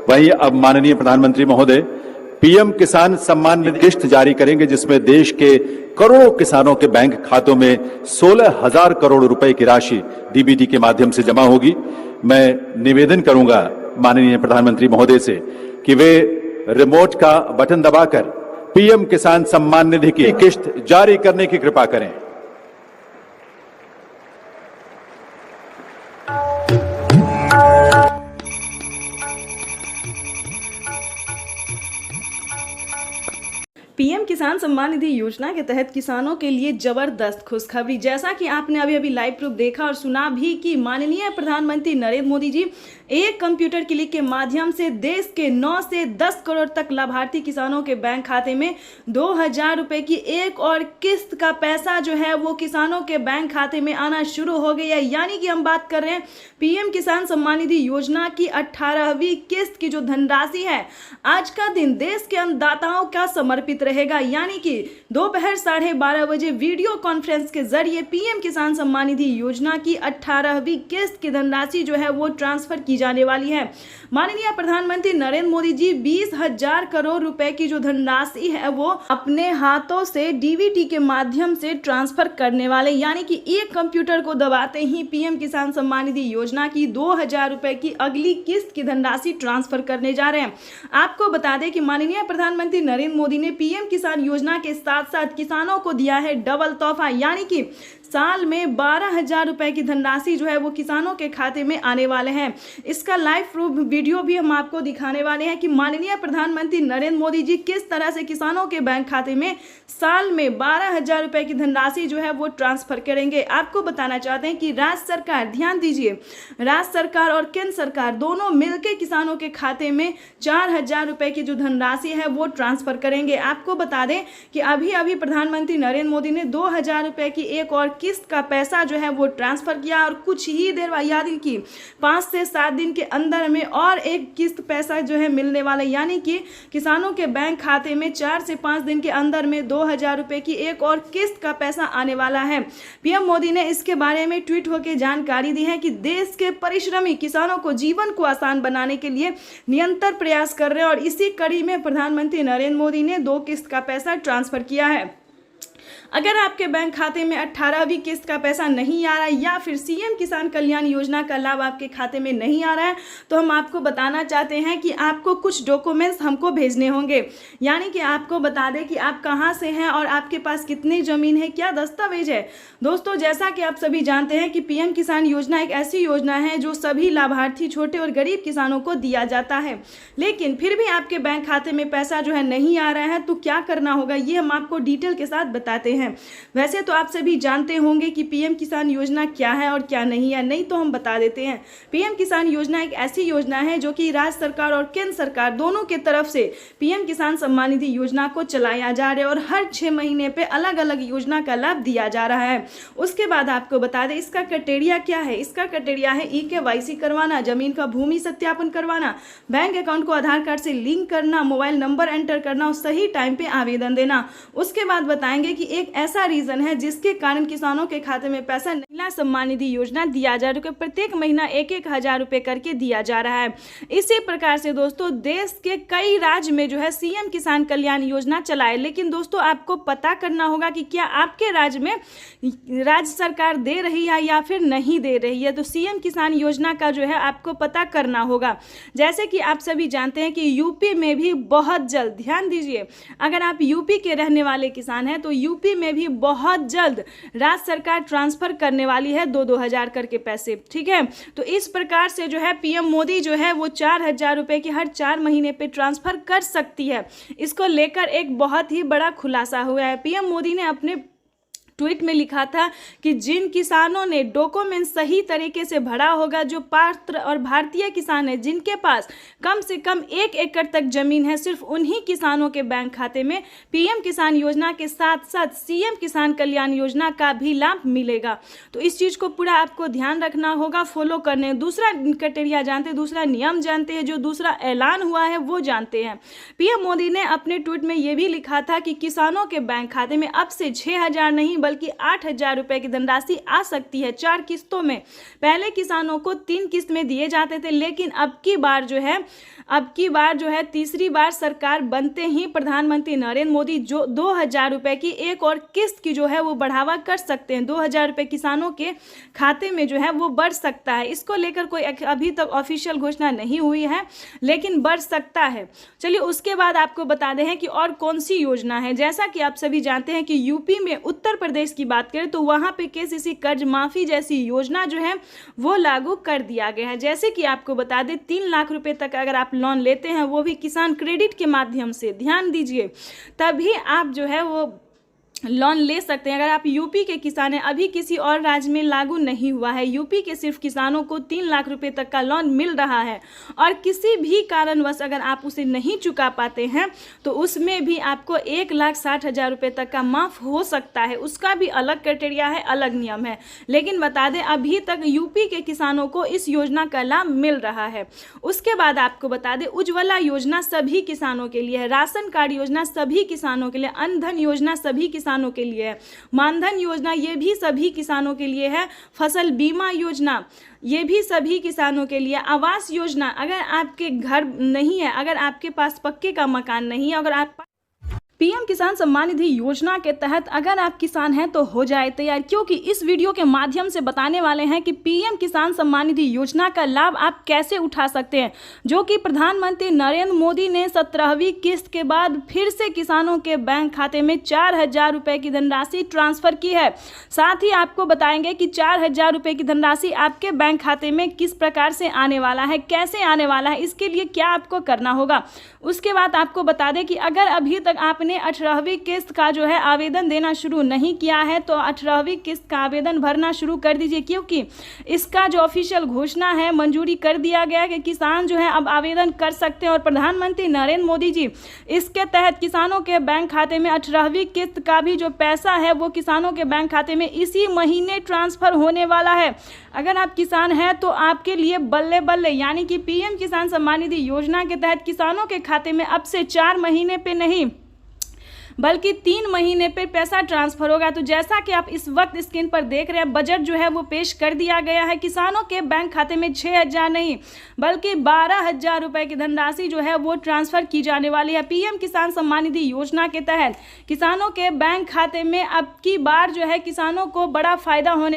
वहीं अब माननीय प्रधानमंत्री महोदय पीएम किसान सम्मान निधि किस्त जारी करेंगे, जिसमें देश के करोड़ों किसानों के बैंक खातों में 16,000 करोड़ रुपए की राशि डीबीटी के माध्यम से जमा होगी। मैं निवेदन करूंगा माननीय प्रधानमंत्री महोदय से कि वे रिमोट का बटन दबाकर पीएम किसान सम्मान निधि की किस्त जारी करने की कृपा करें। पीएम किसान सम्मान निधि योजना के तहत किसानों के लिए जबरदस्त खुशखबरी। जैसा कि आपने अभी लाइव प्रूफ देखा और सुना भी कि माननीय प्रधानमंत्री नरेंद्र मोदी जी एक कंप्यूटर क्लिक के माध्यम से देश के 9 से 10 करोड़ तक लाभार्थी किसानों के बैंक खाते में 2,000 रुपए की एक और किस्त का पैसा जो है वो किसानों के बैंक खाते में आना शुरू हो गई है। यानी कि हम बात कर रहे हैं पीएम किसान सम्मान निधि योजना की 18वीं किस्त की जो धनराशि है, आज का दिन देश के अन्नदाताओं का समर्पित रहेगा। यानी कि दोपहर 12:30 बजे वीडियो कॉन्फ्रेंस के जरिए पीएम किसान सम्मान निधि योजना की 18वीं किस्त की धनराशि जो है वो ट्रांसफर की जाने वाली है। माननीय प्रधानमंत्री नरेंद्र मोदी जी 20,000 करोड़ रुपए की जो धनराशि है वो अपने हाथों से डीबीटी के माध्यम से ट्रांसफर करने वाले, यानी कि एक कंप्यूटर को दबाते ही पीएम किसान सम्मान निधि योजना की 2,000 रुपए की अगली किस्त की धनराशि ट्रांसफर करने जा रहे हैं। आपको बता दें कि माननीय प्रधानमंत्री नरेंद्र मोदी ने पीएम किसान योजना के साथ साथ किसानों को दिया है डबल तोहफा, यानी कि साल में 12,000 रुपए की धनराशि जो है वो किसानों के खाते में आने वाले हैं। इसका लाइव प्रूफ वीडियो भी हम आपको दिखाने वाले हैं कि माननीय प्रधानमंत्री नरेंद्र मोदी जी किस तरह से किसानों के बैंक खाते में साल में 12,000 रुपए की धनराशि जो है वो ट्रांसफर करेंगे। आपको बताना चाहते हैं कि राज्य सरकार, ध्यान दीजिए, राज्य सरकार और केंद्र सरकार दोनों मिलकर किसानों के खाते में 4,000 रुपए की जो धनराशि है वो ट्रांसफर करेंगे। आपको बता दें कि अभी प्रधानमंत्री नरेंद्र मोदी ने 2,000 रुपए की एक और किस्त का पैसा जो है वो ट्रांसफर किया और कुछ ही देर बाद, याद की 5 से 7 दिन के अंदर में और एक किस्त पैसा जो है मिलने वाला, यानी कि किसानों के बैंक खाते में 4 से 5 दिन के अंदर में 2,000 रुपए की एक और किस्त का पैसा आने वाला है। पीएम मोदी ने इसके बारे में ट्वीट होकर जानकारी दी है कि देश के परिश्रमी किसानों को जीवन को आसान बनाने के लिए निरंतर प्रयास कर रहे हैं और इसी कड़ी में प्रधानमंत्री नरेंद्र मोदी ने 2 किस्त का पैसा ट्रांसफर किया है। अगर आपके बैंक खाते में 18वीं किस्त का पैसा नहीं आ रहा है या फिर सीएम किसान कल्याण योजना का लाभ आपके खाते में नहीं आ रहा है, तो हम आपको बताना चाहते हैं कि आपको कुछ डॉक्यूमेंट्स हमको भेजने होंगे। यानी कि आपको बता दें कि आप कहां से हैं और आपके पास कितनी ज़मीन है, क्या दस्तावेज है। दोस्तों, जैसा कि आप सभी जानते हैं कि पीएम किसान योजना एक ऐसी योजना है जो सभी लाभार्थी छोटे और गरीब किसानों को दिया जाता है, लेकिन फिर भी आपके बैंक खाते में पैसा जो है नहीं आ रहा है, तो क्या करना होगा ये हम आपको डिटेल के साथ बताते हैं। वैसे तो आप सभी जानते होंगे कि पीएम किसान योजना क्या है और क्या नहीं है, नहीं तो हम बता देते हैं। पीएम किसान योजना एक ऐसी योजना है जो कि राज्य सरकार और केंद्र सरकार दोनों के तरफ से पीएम किसान सम्मान निधि योजना को चलाया जा रहा है और हर 6 महीने पे अलग अलग योजना का लाभ दिया जा रहा है। उसके बाद आपको बता दें इसका क्राइटेरिया क्या है। इसका क्राइटेरिया है EKYC करवाना, जमीन का भूमि सत्यापन करवाना, बैंक अकाउंट को आधार कार्ड से लिंक करना, मोबाइल नंबर एंटर करना और सही टाइम पे आवेदन देना। उसके बाद बताएंगे कि एक ऐसा रीजन है जिसके कारण किसानों के खाते में पैसा महिला सम्मान निधि योजना दिया जा रहा है, प्रत्येक महीना 1,000 रुपए करके दिया जा रहा है। इसी प्रकार से दोस्तों देश के कई राज्य में जो है सीएम किसान कल्याण योजना चलाए, लेकिन दोस्तों आपको पता करना होगा कि क्या आपके राज्य में राज्य सरकार दे रही है या फिर नहीं दे रही है। तो सीएम किसान योजना का जो है आपको पता करना होगा। जैसे कि आप सभी जानते हैं कि यूपी में भी बहुत जल्द, ध्यान दीजिए, अगर आप यूपी के रहने वाले किसान हैं तो यूपी में भी बहुत जल्द राज्य सरकार ट्रांसफर करने वाली है 2-2 हज़ार करके पैसे, ठीक है। तो इस प्रकार से जो है पीएम मोदी जो है वो 4,000 रुपए की हर 4 महीने पे ट्रांसफर कर सकती है। इसको लेकर एक बहुत ही बड़ा खुलासा हुआ है। पीएम मोदी ने अपने ट्वीट में लिखा था कि जिन किसानों ने डॉक्यूमेंट सही तरीके से भरा होगा, जो पात्र और भारतीय किसान है जिनके पास कम से कम 1 एकड़ तक जमीन है, सिर्फ उन्हीं किसानों के बैंक खाते में पीएम किसान योजना के साथ साथ सीएम किसान कल्याण योजना का भी लाभ मिलेगा। तो इस चीज़ को पूरा आपको ध्यान रखना होगा, फॉलो करने। दूसरा क्राइटेरिया जानते हैं, दूसरा नियम जानते हैं, जो दूसरा ऐलान हुआ है वो जानते हैं। पीएम मोदी ने अपने ट्वीट में ये भी लिखा था कि किसानों के बैंक खाते में अब से 6,000 नहीं बल्कि 8,000 रुपये की धनराशि आ सकती है 4 किस्तों में। पहले किसानों को 3 किस्त में दिए जाते थे, लेकिन अब की बार जो है तीसरी बार सरकार बनते ही प्रधानमंत्री नरेंद्र मोदी जो 2,000 रुपये की एक और किस्त की जो है वो बढ़ावा कर सकते हैं। 2,000 रुपये किसानों के खाते में जो है वो बढ़ सकता है। इसको लेकर कोई अभी तक ऑफिशियल घोषणा नहीं हुई है, लेकिन बढ़ सकता है। चलिए उसके बाद आपको बता दें कि और कौन सी योजना है। जैसा कि आप सभी जानते हैं कि यूपी में उत्तर प्रदेश की बात करें तो वहाँ पे केसीसी कर्ज माफ़ी जैसी योजना जो है वो लागू कर दिया गया है। जैसे कि आपको बता दें 3 लाख रुपए तक अगर आप लोन लेते हैं, वो भी किसान क्रेडिट के माध्यम से, ध्यान दीजिए, तभी आप जो है वो लोन ले सकते हैं। अगर आप यूपी के किसान हैं, अभी किसी और राज्य में लागू नहीं हुआ है, यूपी के सिर्फ किसानों को 3 लाख रुपए तक का लोन मिल रहा है और किसी भी कारणवश अगर आप उसे नहीं चुका पाते हैं तो उसमें भी आपको 1,60,000 रुपये तक का माफ़ हो सकता है। उसका भी अलग क्राइटेरिया है, अलग नियम है, लेकिन बता दें अभी तक यूपी के किसानों को इस योजना का लाभ मिल रहा है। उसके बाद आपको बता दें उज्ज्वला योजना सभी किसानों के लिए है, राशन कार्ड योजना सभी किसानों के लिए, अन्न धन योजना सभी किसानों के लिए है, मानधन योजना ये भी सभी किसानों के लिए है, फसल बीमा योजना ये भी सभी किसानों के लिए, आवास योजना अगर आपके घर नहीं है, अगर आपके पास पक्के का मकान नहीं है, अगर आप पीएम किसान सम्मान निधि योजना के तहत अगर आप किसान हैं तो हो जाए तैयार, क्योंकि इस वीडियो के माध्यम से बताने वाले हैं कि पीएम किसान सम्मान निधि योजना का लाभ आप कैसे उठा सकते हैं, जो कि प्रधानमंत्री नरेंद्र मोदी ने 17वीं किस्त के बाद फिर से किसानों के बैंक खाते में 4,000 रुपये की धनराशि ट्रांसफर की है। साथ ही आपको बताएंगे कि 4,000 रुपये की धनराशि आपके बैंक खाते में किस प्रकार से आने वाला है, कैसे आने वाला है, इसके लिए क्या आपको करना होगा। उसके बाद आपको बता दें कि अगर अभी तक आपने 18वीं किस्त का जो है आवेदन देना शुरू नहीं किया है तो 18वीं किस्त का आवेदन भरना शुरू कर दीजिए, क्योंकि इसका जो ऑफिशियल घोषणा है मंजूरी कर दिया गया कि किसान जो है अब आवेदन कर सकते हैं और प्रधानमंत्री नरेंद्र मोदी जी इसके तहत किसानों के बैंक खाते में 18वीं किस्त का भी जो पैसा है वो किसानों के बैंक खाते में इसी महीने ट्रांसफर होने वाला है। अगर आप किसान हैं तो आपके लिए बल्ले बल्ले, यानी कि पीएम किसान सम्मान निधि योजना के तहत किसानों के खाते में अब से 4 महीने पे नहीं बल्कि 3 महीने पे पैसा ट्रांसफर होगा। तो जैसा कि आप इस वक्त स्क्रीन पर देख रहे हैं, बजट जो है वो पेश कर दिया गया है। किसानों के बैंक खाते में 6,000 नहीं बल्कि 12,000 रुपये की धनराशि जो है वो ट्रांसफर की जाने वाली है। पीएम किसान सम्मान निधि योजना के तहत किसानों के बैंक खाते में अब की बार जो है किसानों को बड़ा फायदा होने